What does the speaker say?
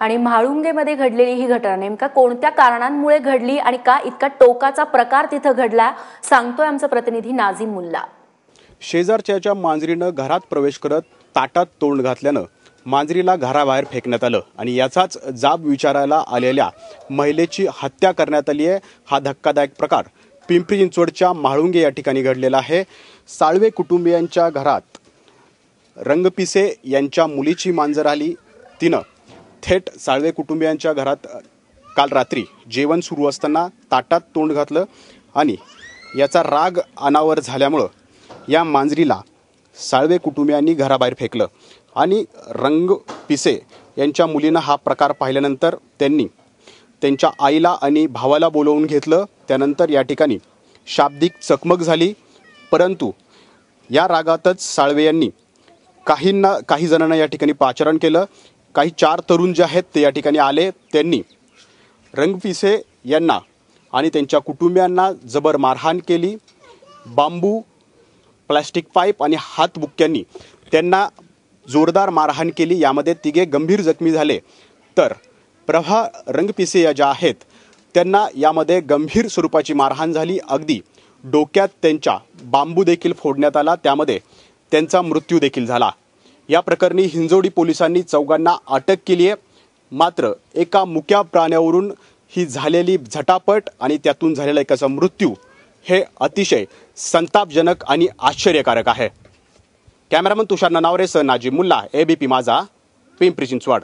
आणि म्हाळुंगेमध्ये घडलेली ही घटना नेमका कोणत्या कारणांमुळे घडली आणि का इतका टोकाचा प्रकार तिथे घडला सांगतोय आमचा प्रतिनिधी नाझीम मुल्ला। शेजारच्या मांजरीनं घरात प्रवेश करत ताटात तोंड घातल्यानं मांजरीला घराबाहेर फेकण्यात आलं आणि याचाच जाब विचारायला आलेल्या महिलेची हत्या करण्यात आली आहे। हा धक्कादायक प्रकार पिंपरी चिंचवडच्या म्हाळुंगे या ठिकाणी घडलेला आहे। साळवे कुटुंबियांच्या घरात रंगपिसे यांच्या मुलीची मांजर आली। तिनं थेट साळवे कुटुंबियांच्या घरात काल रात्री जेवण सुरू असताना ताटात तोंड घातलं आणि याचा राग अनावर झाल्यामुळं या मांजरीला साळवे कुटुंबियांनी घराबाहेर फेकलं आणि रंगपिसे यांच्या मुलीनं हा प्रकार पाहिल्यानंतर त्यांनी त्यांच्या आईला आणि भावाला बोलवून घेतलं। त्यानंतर या ठिकाणी शाब्दिक चकमक झाली, परंतु या रागातच साळवे यांनी काही जणांना या ठिकाणी पाचारण केलं। काही 4 तरुण जे आहेत ते या ठिकाणी आले, त्यांनी रंगपिसे यांना आणि त्यांच्या कुटुंबियांना जबर मारहाण केली। बांबू, प्लास्टिक पाईप आणि हातबुक्क्यांनी त्यांना जोरदार मारहाण केली। यामध्ये 3 गंभीर जखमी झाले, तर प्रभा रंगपिसे या ज्या आहेत त्यांना यामध्ये गंभीर स्वरूपाची मारहाण झाली। अगदी डोक्यात त्यांच्या बांबू देखील फोडण्यात आला, त्यामध्ये त्यांचा मृत्यू देखील झाला। या प्रकरणी हिंजवडी पोलिसांनी 4 अटक केली आहे। मात्र एका मुक्या प्राण्यावरून ही झालेली झटापट आणि त्यातून झालेला एकाचा मृत्यू हे अतिशय संतापजनक आणि आश्चर्यकारक आहे। कॅमेरामन तुषार ननावरेसह नाझीम मुल्ला, एबीपी माझा, पिंपरी चिंचवड।